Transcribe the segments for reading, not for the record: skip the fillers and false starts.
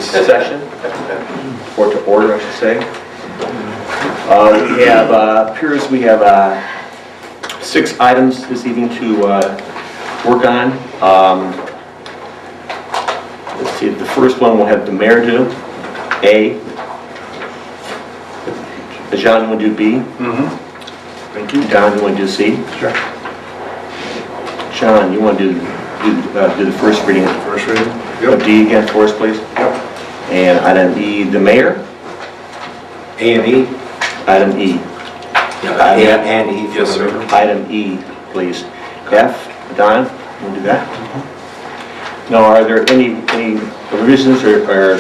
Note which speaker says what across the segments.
Speaker 1: into session, or to order, I should say. We have, appears we have 6 items this evening to work on. Let's see, the first one we'll have the mayor do, A. John, you want to do B? Thank you. Don, you want to do C?
Speaker 2: Sure.
Speaker 1: John, you want to do the first reading?
Speaker 2: First reading?
Speaker 1: Yep. D again for us, please.
Speaker 2: Yep.
Speaker 1: And item E, the mayor.
Speaker 2: A and E?
Speaker 1: Item E.
Speaker 2: Yeah, A and E. Yes, sir.
Speaker 1: Item E, please. F, Don, you want to do that? Now, are there any revisions or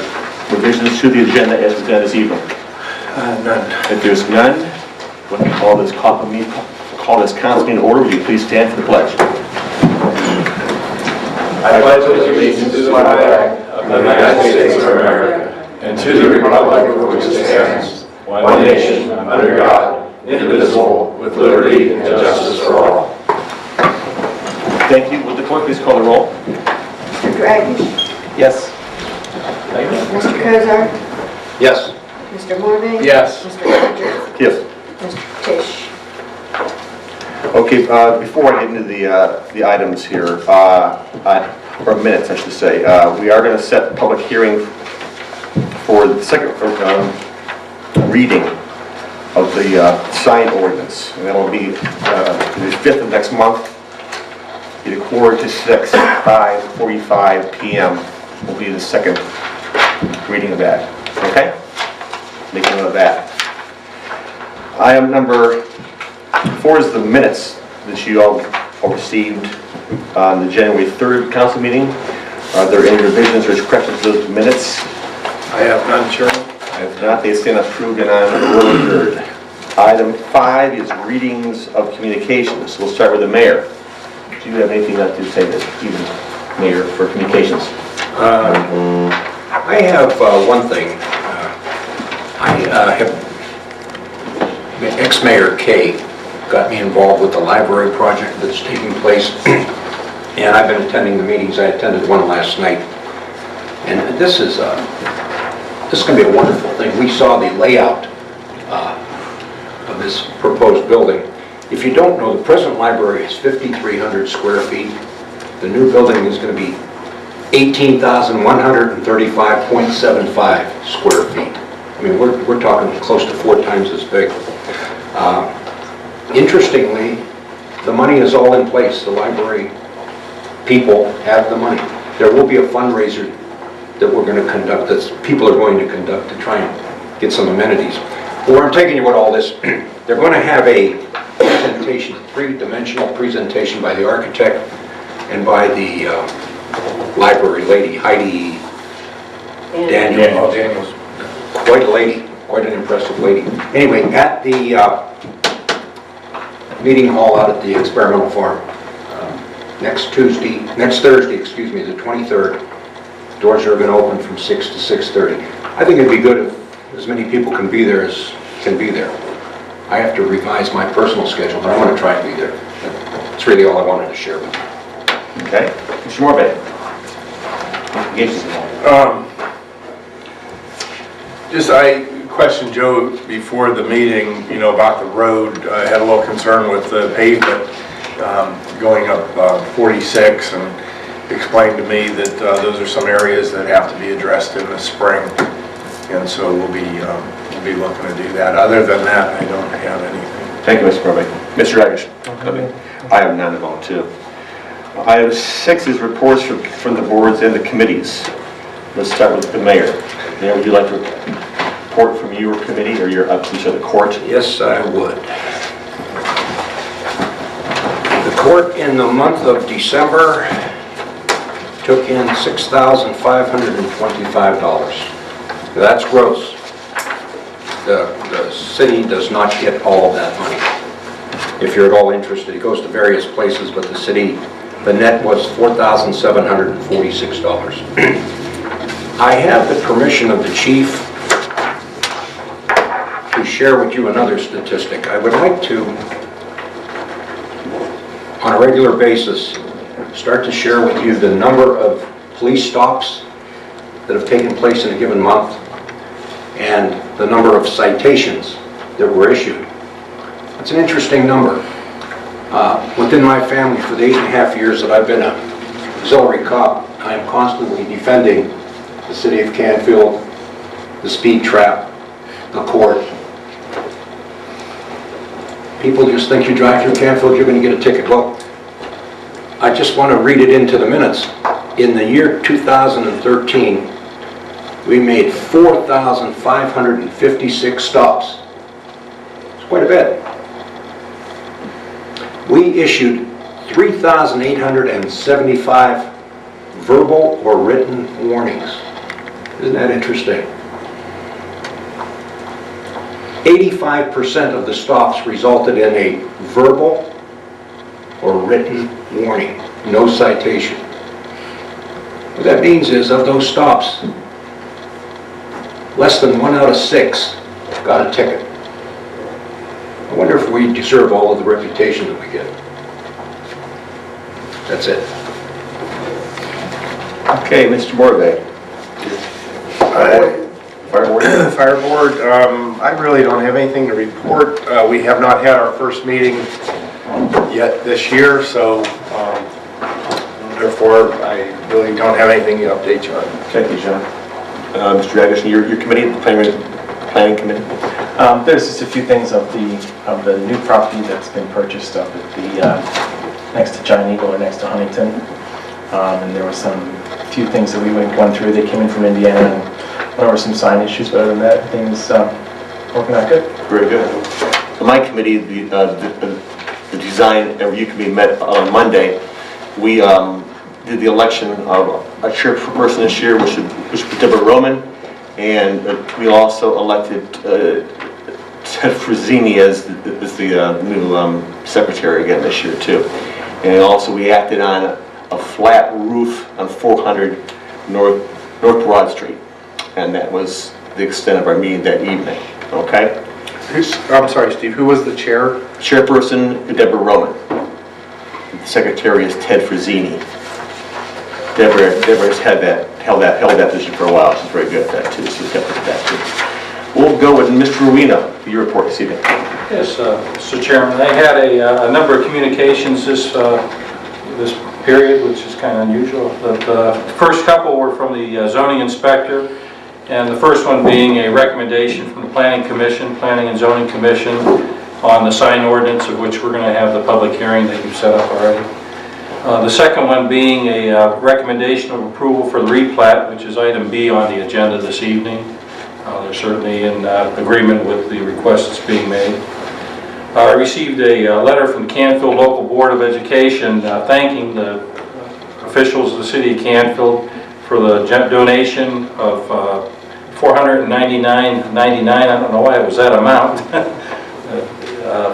Speaker 1: revisions to the agenda as presented this evening?
Speaker 2: None.
Speaker 1: If there's none, we'll call this council meeting to order. Would you please stand for the pledge?
Speaker 3: I pledge allegiance to the flag of the United States of America and to the republic for which it stands, one nation, under God, indivisible, with liberty and justice for all.
Speaker 1: Thank you. Would the clerk please call the roll?
Speaker 4: Mr. Dragish?
Speaker 1: Yes.
Speaker 4: Mr. Kozar?
Speaker 2: Yes.
Speaker 4: Mr. Morvay?
Speaker 2: Yes.
Speaker 4: Mr. Rogers?
Speaker 1: Yes.
Speaker 4: Mr. Tisch?
Speaker 1: Okay, before I get into the items here, or minutes, I should say, we are going to set a public hearing for the second reading of the sign ordinance, and that'll be the 5th of next month, either 4 to 6, 5:45 p.m. will be the second reading of that. Okay? Make note of that. Item number 4 is the minutes that you all received on the January 3rd council meeting. Are there any revisions or corrections to those minutes?
Speaker 2: I have none, Chairman.
Speaker 1: If not, they stand approved and ordered. Item 5 is readings of communications. We'll start with the mayor. Do you have anything left to say this evening, Mayor, for communications?
Speaker 5: I have one thing. Ex-Mayor Kay got me involved with the library project that's taking place, and I've been attending the meetings. I attended one last night, and this is going to be a wonderful thing. We saw the layout of this proposed building. If you don't know, the present library is 5,300 square feet. The new building is going to be 18,135.75 square feet. I mean, we're talking close to 4 times as big. Interestingly, the money is all in place. The library people have the money. There will be a fundraiser that we're going to conduct, that people are going to conduct to try and get some amenities. But where I'm taking you with all this, they're going to have a presentation, 3-dimensional presentation by the architect and by the library lady, Heidi Daniels. Quite a lady, quite an impressive lady. Anyway, at the meeting hall out at the experimental farm, next Thursday, the 23rd, doors are going to open from 6 to 6:30. I think it'd be good if as many people can be there as can be there. I have to revise my personal schedule, but I want to try and be there. That's really all I wanted to share with you.
Speaker 1: Okay. Mr. Morbay.
Speaker 2: I questioned Joe before the meeting, about the road. I had a little concern with the pavement going up 46, and explained to me that those are some areas that have to be addressed in the spring, and so we'll be looking to do that. Other than that, I don't have anything.
Speaker 1: Thank you, Mr. Morbay. Mr. Dragish. I have none at all, too. Item 6 is reports from the boards and the committees. Let's start with the mayor. Mayor, would you like to report from your committee or your absence of the court?
Speaker 5: Yes, I would. The court in the month of December took in $6,525. That's gross. The city does not get all of that money. If you're at all interested, it goes to various places, but the net was $4,746. I have the permission of the chief to share with you another statistic. I would like to, on a regular basis, start to share with you the number of police stops that have taken place in a given month and the number of citations that were issued. It's an interesting number. Within my family, for the 8.5 years that I've been an auxiliary cop, I am constantly defending the city of Canfield, the speed trap, the court. People just think you drive through Canfield, you're going to get a ticket. Well, I just want to read it into the minutes. In the year 2013, we made 4,556 stops. It's quite a bit. We issued 3,875 verbal or written warnings. Isn't that interesting? 85% of the stops resulted in a verbal or written warning, no citation. What that means is, of those stops, less than 1 out of 6 got a ticket. I wonder if we deserve all of the reputation that we get. That's it.
Speaker 1: Okay, Mr. Morvay. Fire Board?
Speaker 2: Fire Board, I really don't have anything to report. We have not had our first meeting yet this year, so therefore I really don't have anything to update you on.
Speaker 1: Thank you, John. Mr. Dragish, your committee, the planning committee?
Speaker 6: There's just a few things of the new property that's been purchased up at the next to Giant Eagle or next to Huntington, and there was few things that we went going through. They came in from Indiana and went over some sign issues, but other than that, things working out good.
Speaker 1: Very good. So my committee, the design review committee met on Monday. We did the election of a chairperson this year, which was Deborah Roman, and we also elected Ted Frazzini as the new secretary again this year too. And also we acted on a flat roof on 400 North Broad Street, and that was the extent of our meeting that evening. Okay.
Speaker 2: I'm sorry, Steve. Who was the chair?
Speaker 1: Chairperson Deborah Roman. The secretary is Ted Frazzini. Deborah has held that position for a while. She's very good at that too. So we've got that too. We'll go with Mr. Rowena for your report this evening.
Speaker 7: Yes, Mr. Chairman, they had a number of communications this period, which is kind of unusual. The first couple were from the zoning inspector, and the first one being a recommendation from the Planning and Zoning Commission on the sign ordinance, of which we're going to have the public hearing that you've set up already. The second one being a recommendation of approval for the replat, which is item B on the agenda this evening. They're certainly in agreement with the request that's being made. I received a letter from Canfield Local Board of Education thanking the officials of the city of Canfield for the donation of $499.99. I don't know why it was that amount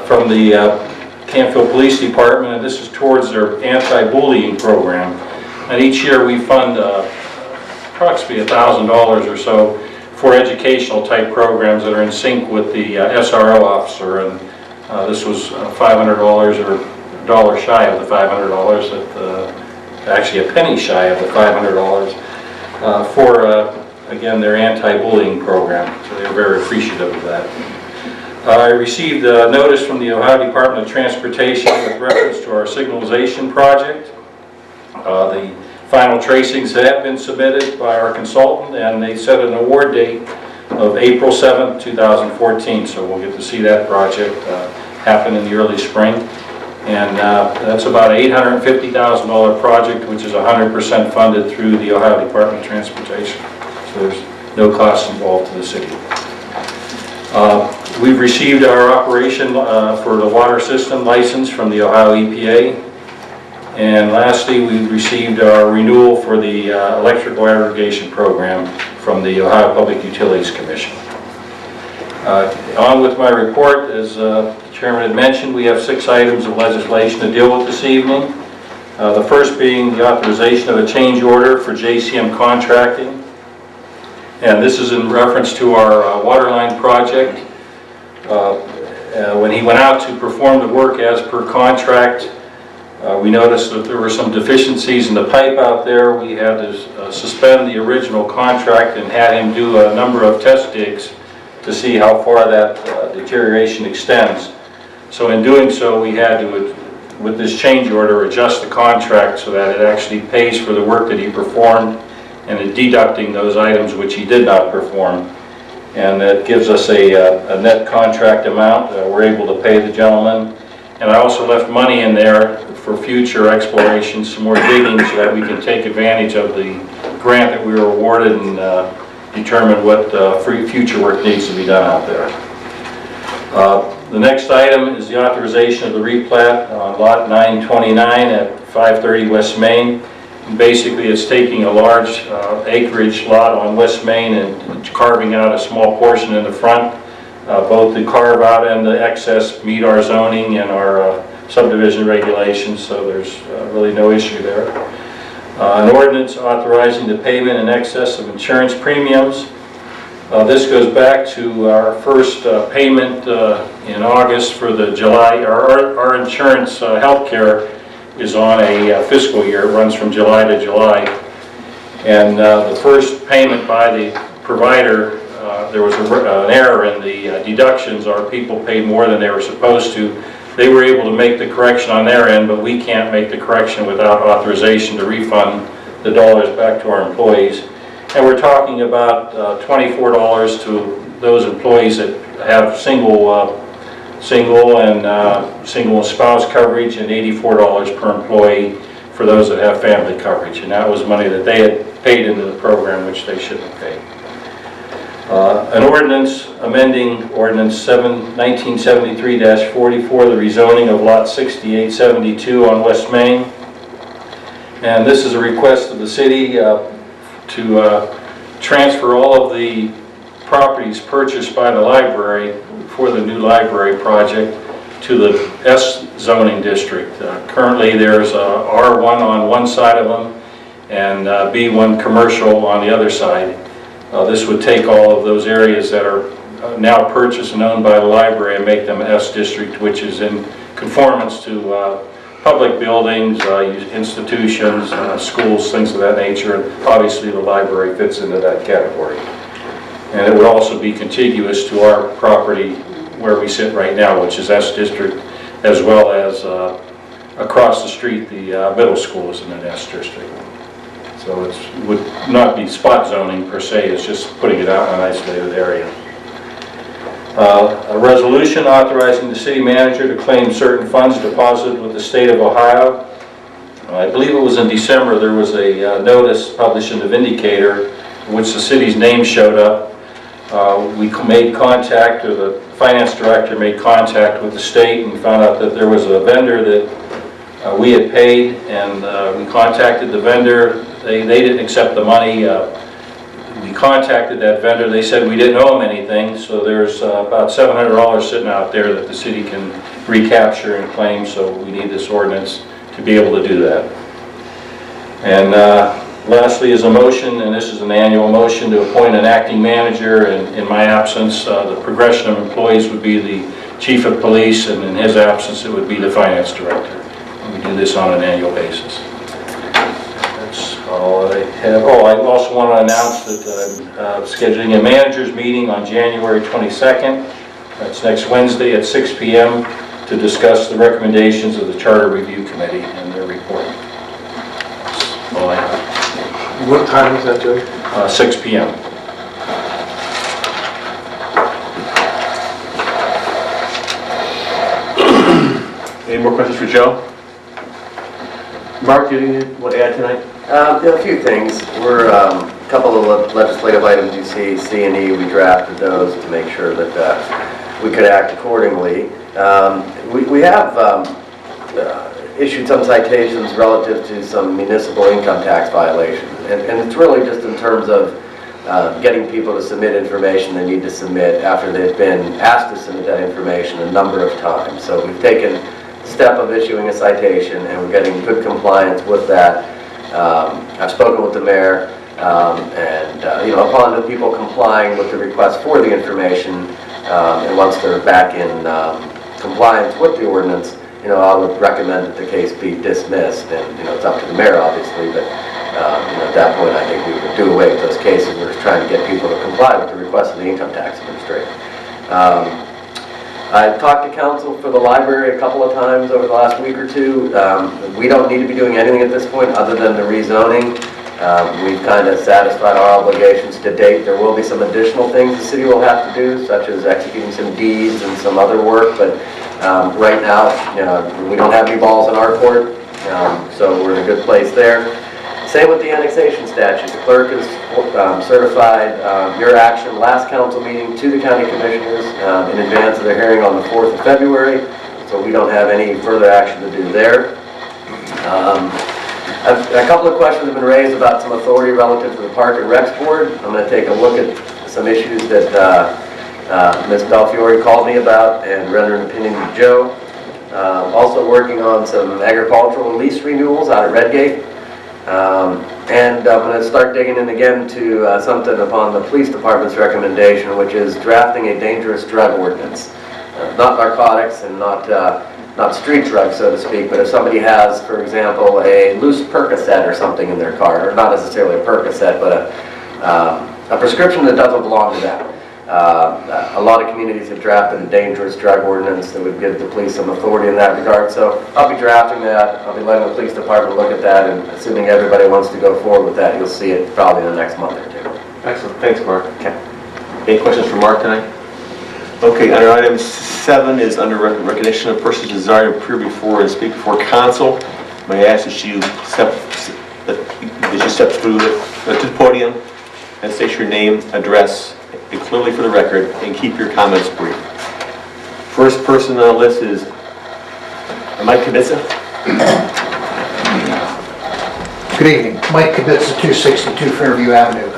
Speaker 7: from the Canfield Police Department, and this is towards their anti-bullying program. And each year we fund approximately $1,000 or so for educational type programs that are in sync with the SRO officer, and this was $500 or a dollar shy of the $500, actually a penny shy of the $500 for again their anti-bullying program. So they're very appreciative of that. I received a notice from the Ohio Department of Transportation with reference to our signalization project. The final tracings have been submitted by our consultant, and they set an award date of April 7th, 2014. So we'll get to see that project happen in the early spring. And that's about an $850,000 project, which is 100% funded through the Ohio Department of Transportation. So there's no cost involved to the city. We've received our operation for the water system license from the Ohio EPA. And lastly, we received our renewal for the electrical aggregation program from the Ohio Public Utilities Commission. On with my report, as the Chairman had mentioned, we have 6 items of legislation to deal with this evening. The first being the authorization of a change order for JCM Contracting. And this is in reference to our water line project. When he went out to perform the work as per contract, We noticed that there were some deficiencies in the pipe out there. We had to suspend the original contract and had him do a number of test digs to see how far that deterioration extends. So in doing so, we had to, with this change order, adjust the contract so that it actually pays for the work that he performed and deducting those items which he did not perform. And that gives us a net contract amount. We're able to pay the gentleman. And I also left money in there for future exploration, some more digging, so that we can take advantage of the grant that we were awarded and determine what future work needs to be done out there. The next item is the authorization of the replat on lot 929 at 530 West Main. And basically, it's taking a large acreage lot on West Main and carving out a small portion in the front. Both the carve out and the excess meet our zoning and our subdivision regulations, so there's really no issue there. An ordinance authorizing the payment in excess of insurance premiums. This goes back to our first payment in August for the July. Our insurance health care is on a fiscal year. It runs from July to July. And the first payment by the provider, there was an error in the deductions. Our people paid more than they were supposed to. They were able to make the correction on their end, but we can't make the correction without authorization to refund the dollars back to our employees. And we're talking about $24 to those employees that have single and spouse coverage, and $84 per employee for those that have family coverage. And that was money that they had paid into the program, which they shouldn't have paid. An ordinance amending Ordinance 1973-44, the rezoning of Lot 6872 on West Main. And this is a request of the city to transfer all of the properties purchased by the library for the new library project to the S zoning district. Currently there's R1 on one side of them and B1 commercial on the other side. This would take all of those areas that are now purchased and owned by the library and make them S district, which is in conformance to public buildings, institutions, schools, things of that nature, and obviously the library fits into that category. And it would also be contiguous to our property where we sit right now, which is S district, as well as across the street, the middle school is in an S district. So it would not be spot zoning per se, it's just putting it out in an isolated area. A resolution authorizing the city manager to claim certain funds deposited with the state of Ohio. I believe it was in December, there was a notice published in the Vindicator in which the city's name showed up. We made contact, or the finance director made contact with the state and found out that there was a vendor that we had paid, and we contacted the vendor. They didn't accept the money. We contacted that vendor. They said we didn't owe them anything, so there's about $700 sitting out there that the city can recapture and claim, so we need this ordinance to be able to do that. And lastly is a motion, and this is an annual motion, to appoint an acting manager, and in my absence, the progression of employees would be the chief of police, and in his absence, it would be the finance director. And we do this on an annual basis. That's all I have. Oh, I also want to announce that I'm scheduling a manager's meeting on January 22nd. That's next Wednesday at 6 p.m. to discuss the recommendations of the Charter Review Committee and their report. That's all I have.
Speaker 2: What time is that, Joe?
Speaker 7: 6 p.m.
Speaker 1: Any more questions for Joe? Mark, anything you want to add tonight?
Speaker 8: A few things. We're a couple of legislative items you see, C and E, we drafted those to make sure that we could act accordingly. We have issued some citations relative to some municipal income tax violations, and it's really just in terms of getting people to submit information they need to submit after they've been asked to submit that information a number of times. So we've taken the step of issuing a citation, and we're getting good compliance with that. I've spoken with the mayor, and upon the people complying with the request for the information, and once they're back in compliance with the ordinance, I would recommend that the case be dismissed, and, it's up to the mayor, obviously, but, at that point, I think we would do away with those cases. We're just trying to get people to comply with the request of the income tax administrator. I've talked to council for the library a couple of times over the last week or two. We don't need to be doing anything at this point other than the rezoning. We've kind of satisfied our obligations to date. There will be some additional things the city will have to do, such as executing some deeds and some other work, but right now, we don't have any balls in our court, so we're in a good place there. Same with the annexation statute. The clerk has certified your action last council meeting to the county commissioners in advance of their hearing on the 4th of February, so we don't have any further action to do there. A couple of questions have been raised about some authority relative to the Park and Recs Board. I'm going to take a look at some issues that Ms. Belfiore called me about and render an opinion to Joe. Also working on some agricultural lease renewals out at Redgate. And I'm going to start digging in again to something upon the police department's recommendation, which is drafting a dangerous drug ordinance. Not narcotics and not street drugs, so to speak, but if somebody has, for example, a loose Percocet or something in their car, or not necessarily a Percocet, but a prescription that doesn't belong to them. A lot of communities have drafted a dangerous drug ordinance that would give the police some authority in that regard, so I'll be drafting that. I'll be letting the police department look at that, and assuming everybody wants to go forward with that, you'll see it probably in the next month or two.
Speaker 1: Excellent, thanks, Mark. Okay. Any questions for Mark tonight? Okay, under item 7 is under recognition of persons desiring to appear before and speak before council. May I ask that you step through to the podium and state your name, address, and clearly for the record, and keep your comments brief. First person on the list is Mike Kibitza.
Speaker 9: Good evening. Mike Kibitza, 262 Fairview Avenue.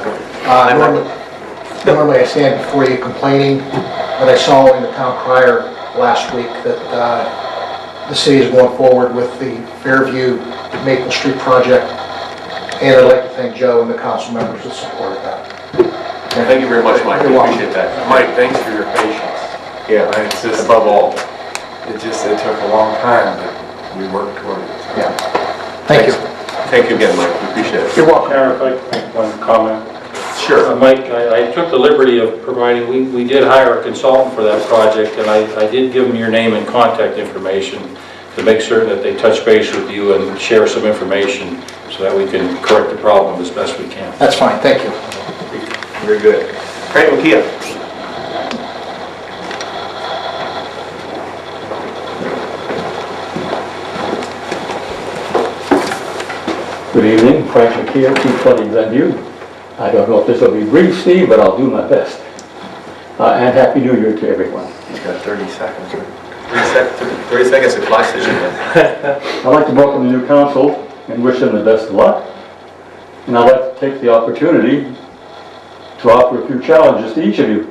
Speaker 9: Normally I stand before you complaining, but I saw in the town crier last week that the city is going forward with the Fairview Maple Street project, and I'd like to thank Joe and the council members that supported that.
Speaker 1: Thank you very much, Mike.
Speaker 9: You're welcome.
Speaker 1: Appreciate that.
Speaker 2: Mike, thanks for your patience.
Speaker 1: Yeah,
Speaker 2: It's just,
Speaker 1: above all.
Speaker 2: it took a long time, but we worked toward it. So.
Speaker 9: Yeah. Thank you.
Speaker 1: Thank you again, Mike. We appreciate it.
Speaker 9: You're welcome.
Speaker 7: Karen, if I could make one comment.
Speaker 1: Sure.
Speaker 7: Mike, I took the liberty of providing, we did hire a consultant for that project, and I did give them your name and contact information to make certain that they touch base with you and share some information so that we can correct the problem as best we can.
Speaker 9: That's fine. Thank you.
Speaker 1: Very good. Frank Makia.
Speaker 10: Good evening, Frank McKeon, 220 Glenview. I don't know if this will be brief, Steve, but I'll do my best. And Happy New Year to everyone.
Speaker 1: He's got 30 seconds. 30 seconds of clock station.
Speaker 10: I'd like to welcome the new council and wish them the best of luck. And I'd like to take the opportunity to offer a few challenges to each of you.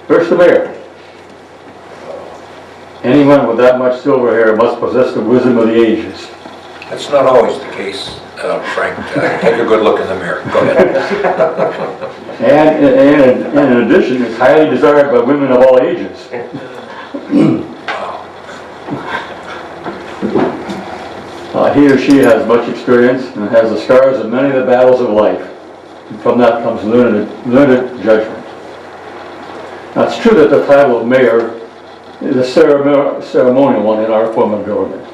Speaker 10: First, the mayor. Anyone with that much silver hair must possess the wisdom of the ages.
Speaker 5: That's not always the case, Frank. Take a good look in the mirror. Go ahead.
Speaker 10: And in addition, is highly desired by women of all ages. He or she has much experience and has the scars of many of the battles of life. And from that comes learned judgment. Now, it's true that the title of mayor is a ceremonial one in our form of government.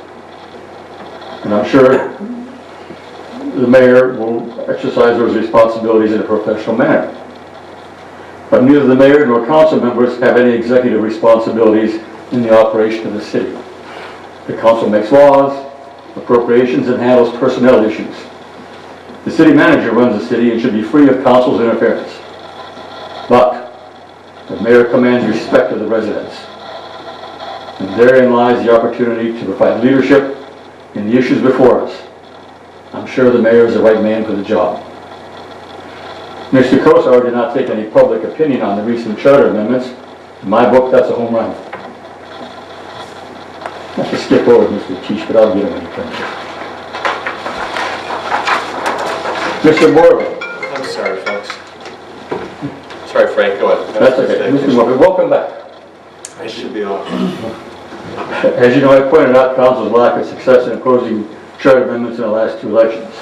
Speaker 10: And I'm sure the mayor will exercise those responsibilities in a professional manner. But neither the mayor nor council members have any executive responsibilities in the operation of the city. The council makes laws, appropriations, and handles personnel issues. The city manager runs the city and should be free of council's interference. But the mayor commands respect of the residents. And therein lies the opportunity to provide leadership in the issues before us. I'm sure the mayor is the right man for the job. Mr. Kosar did not take any public opinion on the recent charter amendments. In my book, that's a home run. I have to skip over Mr. Teach, but I'll get him when he comes. Mr. Borland.
Speaker 1: I'm sorry, folks. Sorry, Frank. Go ahead.
Speaker 10: That's okay. Mr. Morgan, welcome back.
Speaker 1: I should be off.
Speaker 10: As you know, I pointed out council's lack of success in opposing charter amendments in the last 2 elections.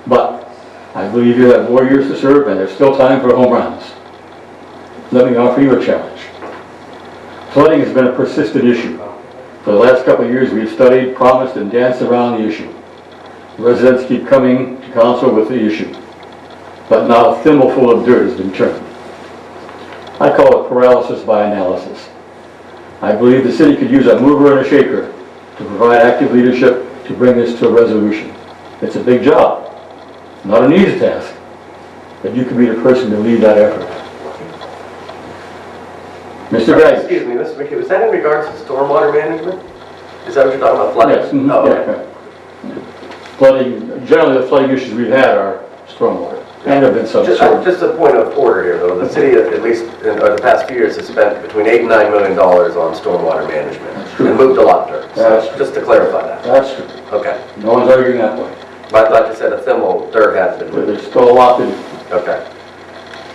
Speaker 10: But I believe you have more years to serve and there's still time for home runs. Let me offer you a challenge. Flooding has been a persistent issue. For the last couple of years, we've studied, promised, and danced around the issue. Residents keep coming to council with the issue, but not a thimbleful of dirt has been turned. I call it paralysis by analysis. I believe the city could use a mover and a shaker to provide active leadership to bring this to a resolution. It's a big job, not an easy task, but you can be the person to lead that effort. Mr. Gray.
Speaker 8: Excuse me, Mr. McKee, was that in regards to stormwater management? Is that what you're talking about, flooding?
Speaker 10: Yes. Mhm.
Speaker 8: Oh,
Speaker 10: Yeah,
Speaker 8: okay.
Speaker 10: right. Flooding, generally the flooding issues we've had are stormwater, and there have been some sort.
Speaker 8: Just a point of order here, though. The city, at least in the past few years, has spent between $8 and $9 million on stormwater management.
Speaker 10: That's true.
Speaker 8: And moved a lot of dirt.
Speaker 10: That's
Speaker 8: So
Speaker 10: true.
Speaker 8: just to clarify that.
Speaker 10: That's true.
Speaker 8: Okay.
Speaker 10: No one's arguing that point.
Speaker 8: But I thought you said a thimble dirt has been
Speaker 10: But
Speaker 8: moved.
Speaker 10: there's still a lot to do.
Speaker 8: Okay.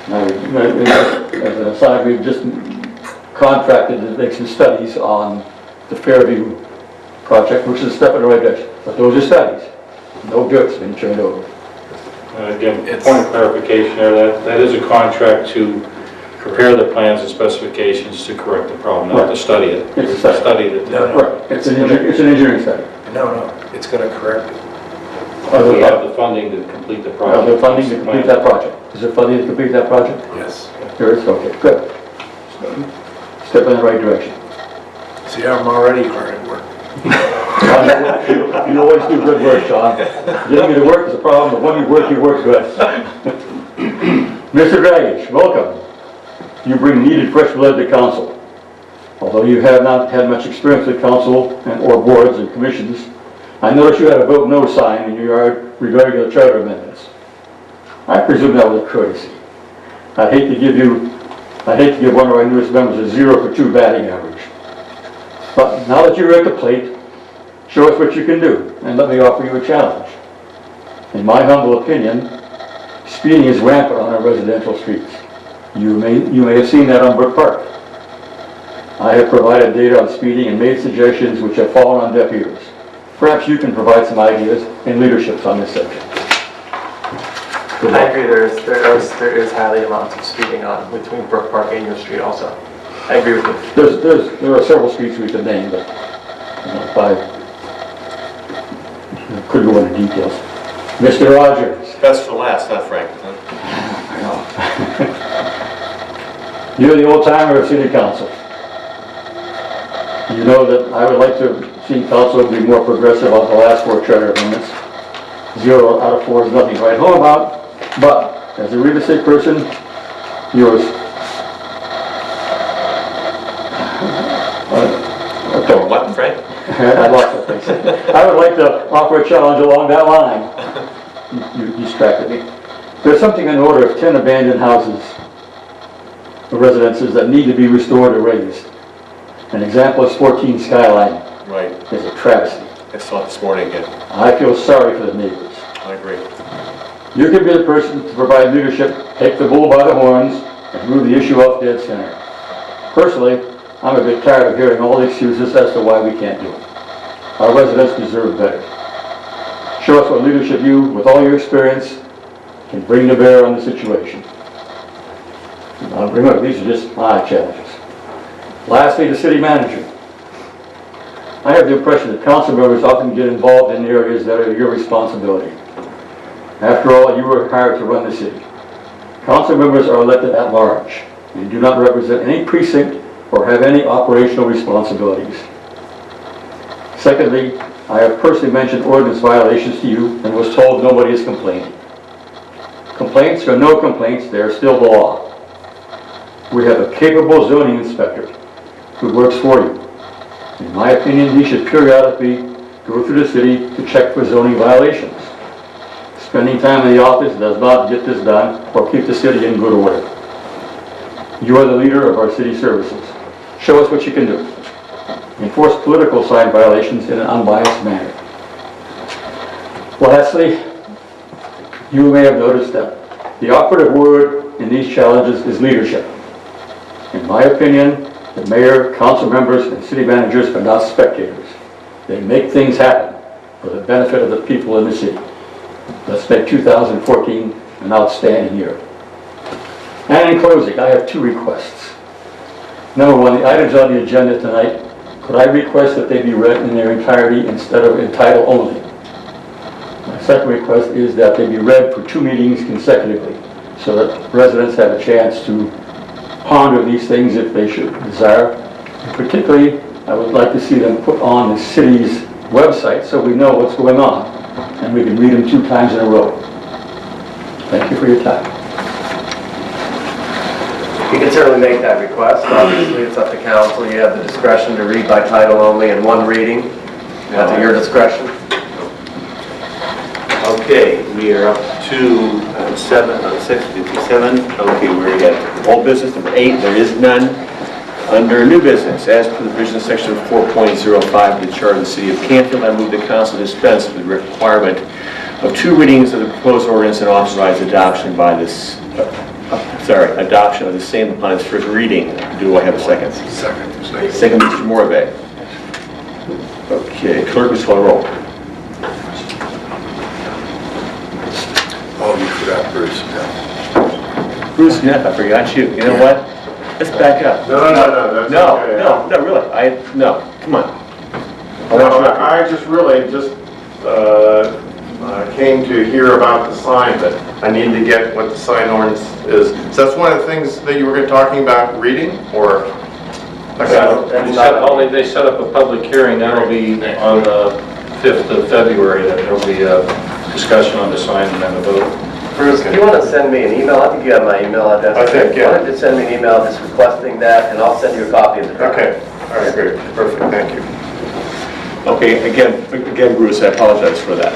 Speaker 10: Now, as an aside, we've just contracted to make some studies on the Fairview project, which is a step in the right direction. But those are studies. No dirt's been turned over.
Speaker 7: Again, point of clarification there, that is a contract to prepare the plans and specifications to correct the problem, not to study it.
Speaker 10: It's a study.
Speaker 7: Study that.
Speaker 10: Right, it's an engineering study.
Speaker 2: No, it's going to correct it.
Speaker 7: We have the funding to complete the project.
Speaker 10: Are there funding to complete that project? Is there funding to complete that project?
Speaker 2: Yes.
Speaker 10: There is, okay, good. Step in the right direction.
Speaker 2: See, I'm already hard at work.
Speaker 10: You always do good work, John. Getting you to work is a problem, but when you work good. Mr. Dragish, welcome. You bring needed fresh blood to council. Although you have not had much experience with council or boards and commissions, I noticed you had a vote no sign in your yard regarding the charter amendments. I presume that was a courtesy. I'd hate to give one of our newest members a 0 for 2 batting average. But now that you're at the plate, show us what you can do, and let me offer you a challenge. In my humble opinion, speeding is rampant on our residential streets. You may have seen that on Brook Park. I have provided data on speeding and made suggestions which have fallen on deaf ears. Perhaps you can provide some ideas and leaderships on this subject. Good
Speaker 6: I
Speaker 10: luck.
Speaker 6: agree, there is highly amounts of speeding on between Brook Park and your street also. I agree with you.
Speaker 10: There are several streets we could name, but if I could go into details. Mr. Rogers.
Speaker 1: Best for last, huh, Frank?
Speaker 10: You're the old timer of city council. You know that I would like to see council be more progressive on the last 4 charter amendments. 0 out of 4 is nothing to write home about, but as a real estate person, yours. Okay.
Speaker 1: What, Frank?
Speaker 10: I lost what they said. I would like to offer a challenge along that line. You distracted me. There's something in the order of 10 abandoned houses or residences that need to be restored or raised. An example is 14 Skyline.
Speaker 1: Right.
Speaker 10: It's a travesty.
Speaker 1: I saw it this morning again.
Speaker 10: I feel sorry for the neighbors.
Speaker 1: I agree.
Speaker 10: You can be the person to provide leadership, take the bull by the horns, and move the issue off dead center. Personally, I'm a bit tired of hearing all the excuses as to why we can't do it. Our residents deserve better. Show us what leadership you, with all your experience, can bring to bear on the situation. Now remember, these are just my challenges. Lastly, the city manager. I have the impression that council members often get involved in areas that are your responsibility. After all, you were hired to run the city. Council members are elected at large. You do not represent any precinct or have any operational responsibilities. Secondly, I have personally mentioned ordinance violations to you and was told nobody is complaining. Complaints or no complaints, they are still the law. We have a capable zoning inspector who works for you. In my opinion, he should periodically go through the city to check for zoning violations. Spending time in the office does not get this done or keep the city in good order. You are the leader of our city services. Show us what you can do. Enforce political sign violations in an unbiased manner. Lastly, you may have noticed that the operative word in these challenges is leadership. In my opinion, The mayor, council members, and city managers are not spectators. They make things happen for the benefit of the people in the city. Let's make 2014 an outstanding year. And in closing, I have two requests. Number one, the items on the agenda tonight, could I request that they be read in their entirety instead of in title only? My second request is that they be read for 2 meetings consecutively, so that residents have a chance to ponder these things if they should desire. And particularly, I would like to see them put on the city's website so we know what's going on, and we can read them 2 times in a row. Thank you for your time.
Speaker 8: You can certainly make that request. Obviously, it's up to council. You have the discretion to read by title only in 1 reading. That's at your discretion.
Speaker 1: Okay, we are up to 6:57. Okay, we're at old business, number 8, there is none. Under new business, as per the provision of section 4.05 of the Charter of the City of Canfield, I move the council dispense with the requirement of 2 readings of the proposed ordinance and authorize adoption by this, adoption of the same upon its first reading. Do I have a second?
Speaker 2: Second.
Speaker 1: Second, Mr. Morvay. Okay, clerk, please call the roll.
Speaker 2: Oh, you forgot Bruce. Yeah.
Speaker 1: Bruce, yeah, I forgot you. You know what? Let's back up.
Speaker 3: No, that's
Speaker 1: No,
Speaker 3: okay.
Speaker 1: no, really, no, come on.
Speaker 3: I just really came to hear about the sign, but I need to get what the sign ordinance is. So that's one of the things that you were talking about reading, or?
Speaker 7: They set up a public hearing, that'll be on the 5th of February, that there'll be a discussion on the sign and then a vote.
Speaker 8: Bruce, if you want to send me an email, I think you have my email address.
Speaker 3: I think, yeah.
Speaker 8: Why don't you send me an email just requesting that, and I'll send you a copy of the draft.
Speaker 3: Okay, all right, great, perfect, thank you.
Speaker 1: Okay, again, Bruce, I apologize for that.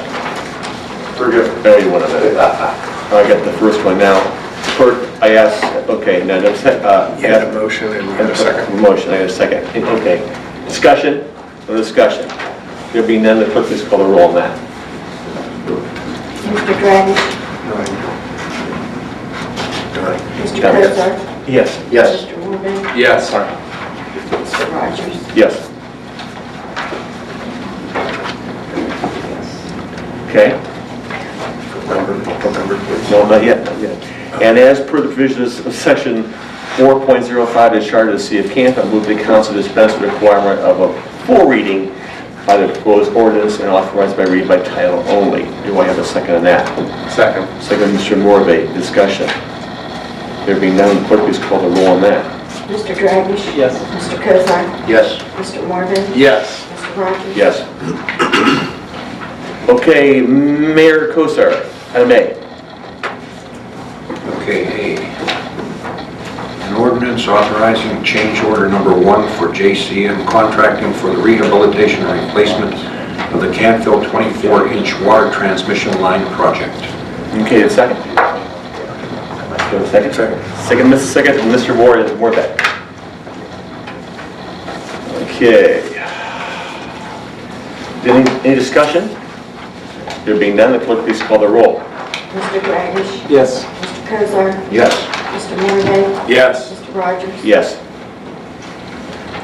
Speaker 3: Forgive.
Speaker 1: There you went a minute. I got the first one now. Clerk, I asked, okay, now,
Speaker 2: You had a motion and we had a second.
Speaker 1: Motion, I got a second. Okay, discussion, no discussion. There being none, the clerk, please call the roll on that.
Speaker 4: Mr. Dragish? Mr. Cosar?
Speaker 1: Yes.
Speaker 8: Yes.
Speaker 4: Mr. Morvay?
Speaker 2: Yes.
Speaker 4: Mr. Rogers?
Speaker 1: Yes. Okay.
Speaker 2: Remember, please.
Speaker 1: No, not yet, not yet. And as per the provisions of section 4.05 of the Charter of the City of Canfield, I move the council dispense with the requirement of a full reading by the proposed ordinance and authorized by read by title only. Do I have a second on that?
Speaker 2: Second.
Speaker 1: Second, Mr. Morvay, discussion. There being none, clerk, please call the roll on that.
Speaker 4: Mr. Dragish?
Speaker 6: Yes.
Speaker 4: Mr. Cosar?
Speaker 5: Yes.
Speaker 4: Mr. Morvay?
Speaker 2: Yes.
Speaker 4: Mr. Rogers?
Speaker 1: Yes. Okay, Mayor Kosar, item A.
Speaker 5: Okay, A. An ordinance authorizing change order number 1 for JCM contracting for the rehabilitation and replacement of the Canfield 24-inch water transmission line project.
Speaker 1: Okay, a second. Do you have a second? Second, Mr. Morvay. Okay. Any discussion? There being none, the clerk, please call the roll.
Speaker 4: Mr. Dragish?
Speaker 6: Yes.
Speaker 4: Mr. Cosar?
Speaker 5: Yes.
Speaker 4: Mr. Morvay?
Speaker 2: Yes.
Speaker 4: Mr. Rogers?
Speaker 1: Yes.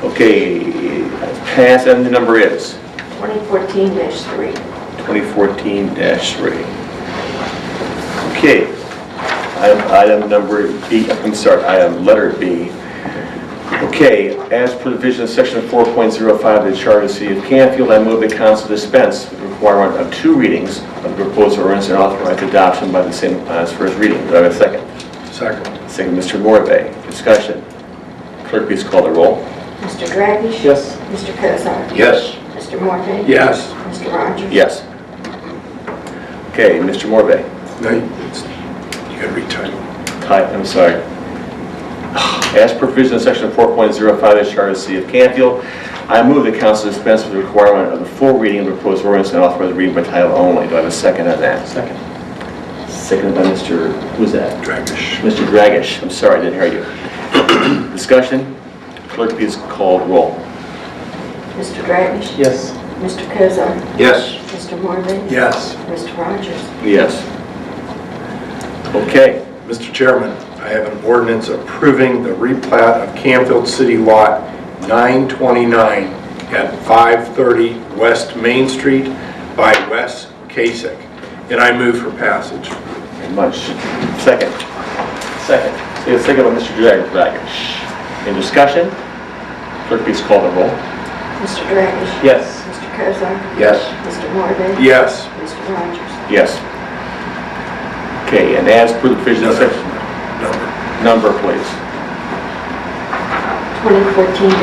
Speaker 1: Okay, pass, and the number is?
Speaker 4: 2014-3.
Speaker 1: 2014-3. Okay, item number B, item letter B. Okay, as per the provision of section 4.05 of the Charter of the City of Canfield, I move the council dispense with the requirement of 2 readings of the proposed ordinance and authorize adoption by the same upon its first reading. Do I have a second?
Speaker 2: Second.
Speaker 1: Second, Mr. Morvay. Discussion. Clerk, please call the roll.
Speaker 4: Mr. Dragish?
Speaker 6: Yes.
Speaker 4: Mr. Cosar?
Speaker 5: Yes.
Speaker 4: Mr. Morvay?
Speaker 2: Yes.
Speaker 4: Mr. Rogers?
Speaker 1: Yes. Okay, Mr. Morvay.
Speaker 2: No, you got to read title.
Speaker 1: I'm sorry. As per provision of section 4.05 of the Charter of the City of Canfield, I move the council dispense with the requirement of the full reading of the proposed ordinance and authorize the reading by title only. Do I have a second on that?
Speaker 6: Second.
Speaker 1: Seconded by Mr. Who's that?
Speaker 2: Dragish.
Speaker 1: Mr. Dragish. I'm sorry, I didn't hear you. Discussion. Clerk, please call the roll.
Speaker 4: Mr. Dragish?
Speaker 6: Yes.
Speaker 4: Mr. Cosar?
Speaker 5: Yes.
Speaker 4: Mr. Morvay?
Speaker 2: Yes.
Speaker 4: Mr. Rogers?
Speaker 1: Yes. Okay.
Speaker 2: Mr. Chairman, I have an ordinance approving the replat of Canfield City Lot 929 at 530 West Main Street by Wes Kasich, and I move for passage.
Speaker 1: Very much. Second.
Speaker 6: Second.
Speaker 1: Second by Mr. Dragish. Any discussion? Clerk, please call the roll.
Speaker 4: Mr. Dragish?
Speaker 6: Yes.
Speaker 4: Mr. Cosar?
Speaker 5: Yes.
Speaker 4: Mr. Morbe?
Speaker 2: Yes.
Speaker 4: Mr. Rogers?
Speaker 1: Yes. Okay, and as per the provision of section... Number, please.
Speaker 4: 2014-4.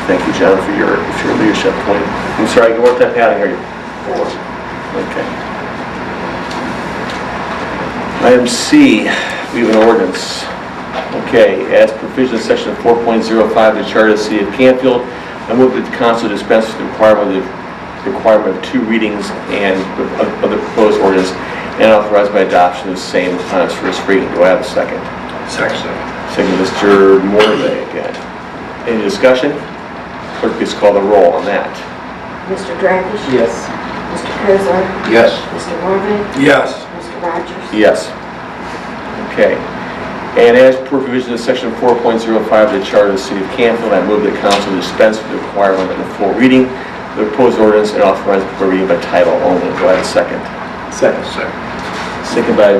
Speaker 1: Thank you, John, for your leadership point. I'm sorry, you worked that out, I hear you.
Speaker 4: 4.
Speaker 1: Okay. Item C, we have an ordinance. Okay, as provision of section 4.05 of the Charter of the City of Canfield, I move that the council dispense with the requirement of 2 readings and of the proposed ordinance and authorize by adoption of the same upon its first reading. Do I have a second?
Speaker 2: Second.
Speaker 1: Second, Mr. Morbe again. Any discussion? Clerk, please call the roll on that.
Speaker 4: Mr. Dragish?
Speaker 6: Yes.
Speaker 4: Mr. Cosar?
Speaker 5: Yes.
Speaker 4: Mr. Morbe?
Speaker 2: Yes.
Speaker 4: Mr. Rogers?
Speaker 1: Yes. Okay. And as per provision of section 4.05 of the Charter of the City of Canfield, I move that council dispense with the requirement of the full reading of the proposed ordinance and authorize the reading by title only. Do I have a second?
Speaker 6: Second.
Speaker 1: Second by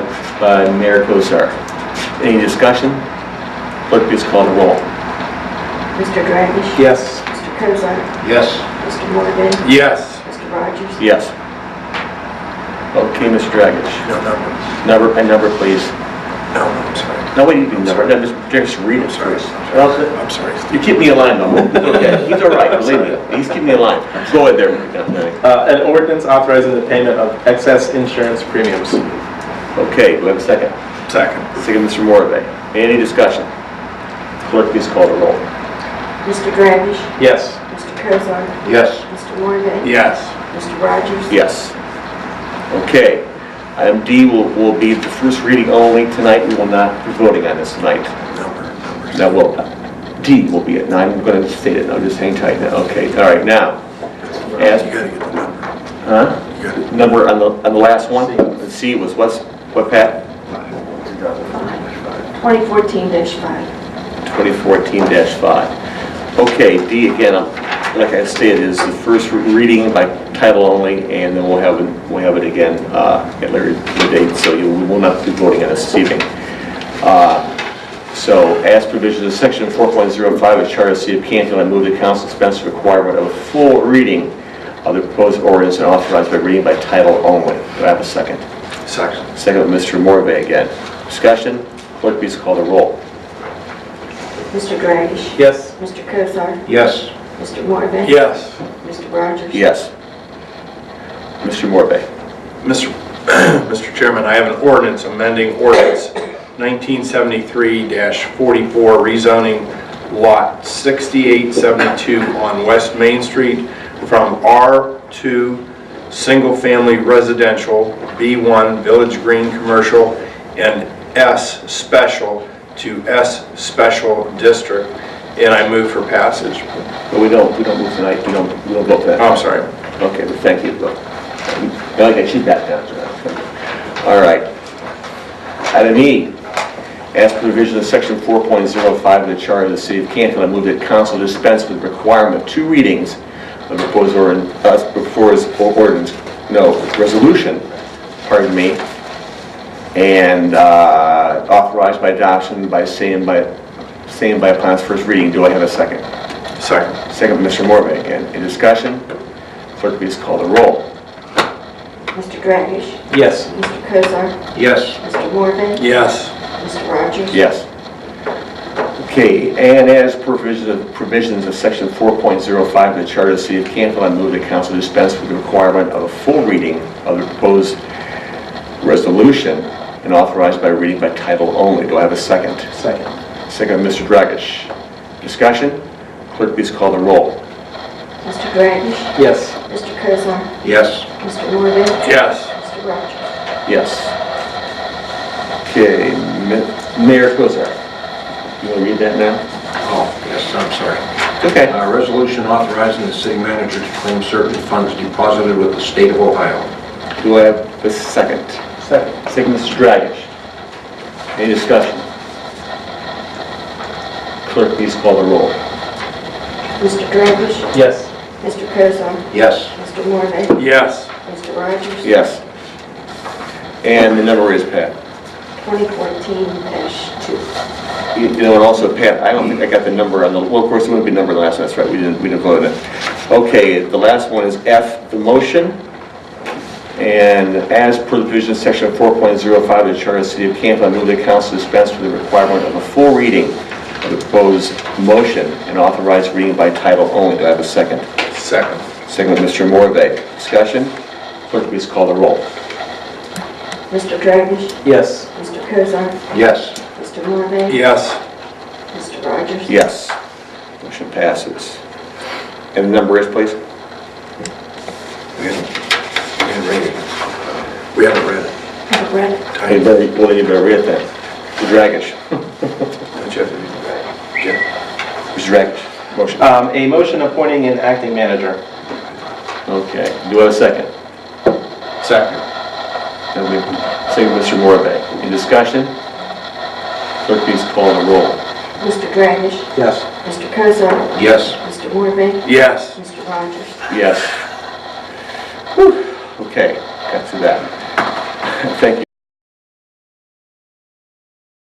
Speaker 1: Mayor Kosar. Any discussion? Clerk, please call the roll.
Speaker 4: Mr. Dragish?
Speaker 6: Yes.
Speaker 4: Mr. Cosar?
Speaker 5: Yes.
Speaker 4: Mr. Morbe?
Speaker 2: Yes.
Speaker 4: Mr. Rogers?
Speaker 1: Yes. Okay, Mr. Dragish.
Speaker 2: No, number.
Speaker 1: Number, please.
Speaker 2: No, I'm sorry.
Speaker 1: No, wait, you can number. No, just read it first.
Speaker 2: I'm sorry.
Speaker 1: You keep me in line, though. Okay, he's all right, believe me. He's keeping me in line. Go ahead there.
Speaker 6: An ordinance authorizing the payment of excess insurance premiums.
Speaker 1: Okay, do we have a second?
Speaker 2: Second.
Speaker 1: Second, Mr. Morbe. Any discussion? Clerk, please call the roll.
Speaker 4: Mr. Dragish?
Speaker 6: Yes.
Speaker 4: Mr. Cosar?
Speaker 5: Yes.
Speaker 4: Mr. Morbe?
Speaker 2: Yes.
Speaker 4: Mr. Rogers?
Speaker 1: Yes. Okay. Item D will be the first reading only tonight. We will not be voting on this tonight. Now, D will be it. Now, I'm going to state it now. Just hang tight now. Okay. All right. Now, as
Speaker 2: You gotta get the number.
Speaker 1: huh?
Speaker 2: You gotta.
Speaker 1: Number on the last one. C was what, Pat?
Speaker 4: 2014-5.
Speaker 1: 2014-5. Okay, D again, like I stated, is the first reading by title only, and then we'll have it again at later date, so we will not be voting on this evening. So, as provisions of section 4.05 of the Charter of the City of Canfield, I move the council dispense with the requirement of a full reading of the proposed ordinance and authorize by reading by title only. Do I have a second?
Speaker 2: Second.
Speaker 1: Second, Mr. Morbe again. Discussion? Clerk, please call the roll.
Speaker 4: Mr. Dragish?
Speaker 6: Yes.
Speaker 4: Mr. Cosar?
Speaker 5: Yes.
Speaker 4: Mr. Morbe?
Speaker 2: Yes.
Speaker 4: Mr. Rogers?
Speaker 1: Yes. Mr. Morbe.
Speaker 2: Mr. Chairman, I have an ordinance amending ordinance 1973-44 rezoning lot 6872 on West Main Street from R2 Single Family Residential, B1 Village Green Commercial, and S Special to S Special District, and I move for passage.
Speaker 1: But we don't move tonight. We don't vote that.
Speaker 2: Oh, I'm sorry.
Speaker 1: Okay, well, thank you. Okay, she's back down. All right. Item E. As per provision of section 4.05 of the Charter of the City of Canfield, I move that council dispense with the requirement of 2 readings of the proposed resolution, pardon me, and authorized by adoption by saying by upon its first reading. Do I have a second?
Speaker 2: Second.
Speaker 1: Second, Mr. Morbe again. In discussion, clerk, please call the roll.
Speaker 4: Mr. Dragish?
Speaker 6: Yes.
Speaker 4: Mr. Cosar?
Speaker 5: Yes.
Speaker 4: Mr. Morbe?
Speaker 2: Yes.
Speaker 4: Mr. Rogers?
Speaker 1: Yes. Okay, and as per provisions of section 4.05 of the Charter of the City of Canfield, I move that council dispense with the requirement of a full reading of the proposed resolution and authorized by reading by title only. Do I have a second?
Speaker 6: Second.
Speaker 1: Second, Mr. Dragish. Discussion? Clerk, please call the roll.
Speaker 4: Mr. Dragish?
Speaker 6: Yes.
Speaker 4: Mr. Cosar?
Speaker 5: Yes.
Speaker 4: Mr. Morbe?
Speaker 2: Yes.
Speaker 4: Mr. Rogers?
Speaker 1: Yes. Okay, Mayor Kosar. You want to read that now?
Speaker 5: Oh, yes, I'm sorry.
Speaker 1: Okay.
Speaker 5: Resolution authorizing the city manager to claim certain funds deposited with the state of Ohio.
Speaker 1: Do I have a second?
Speaker 6: Second.
Speaker 1: Second, Mr. Dragish. Any discussion? Clerk, please call the roll.
Speaker 4: Mr. Dragish?
Speaker 6: Yes.
Speaker 4: Mr. Curzon?
Speaker 5: Yes.
Speaker 4: Mr. Morve?
Speaker 2: Yes.
Speaker 4: Mr. Rogers?
Speaker 1: Yes. And the number is, Pat?
Speaker 4: 2014-2.
Speaker 1: You know, and also, Pat, I don't think I got the number on the, well, of course, it wouldn't be numbered last, that's right, we didn't vote on it. Okay, the last one is F, the motion. And as per the provision of section 4.05 of the Charter of the City of Canfield, I move the council dispense with the requirement of a full reading of the proposed motion and authorize reading by title only. Do I have a second?
Speaker 2: Second.
Speaker 1: Second with Mr. Morve. Discussion? Clerk, please call the roll.
Speaker 4: Mr. Dragish?
Speaker 6: Yes.
Speaker 4: Mr. Curzon?
Speaker 5: Yes.
Speaker 4: Mr. Morve?
Speaker 2: Yes.
Speaker 4: Mr. Rogers?
Speaker 1: Yes. Motion passes. And the number is, please?
Speaker 2: We haven't read it.
Speaker 4: Have read it.
Speaker 1: Hey, buddy, well, then you better read that. Mr. Dragish.
Speaker 2: Don't you have to read it? Jim?
Speaker 1: Mr. Dragish, motion.
Speaker 6: A motion appointing an acting manager.
Speaker 1: Okay, do I have a second?
Speaker 2: Second.
Speaker 1: That'll be second, Mr. Morve. In discussion? Clerk, please call the roll.
Speaker 4: Mr. Dragish?
Speaker 5: Yes.
Speaker 4: Mr. Curzon?
Speaker 5: Yes.
Speaker 4: Mr. Morve?
Speaker 2: Yes.
Speaker 4: Mr. Rogers?
Speaker 1: Yes. Whew. Okay, got through that. Thank you.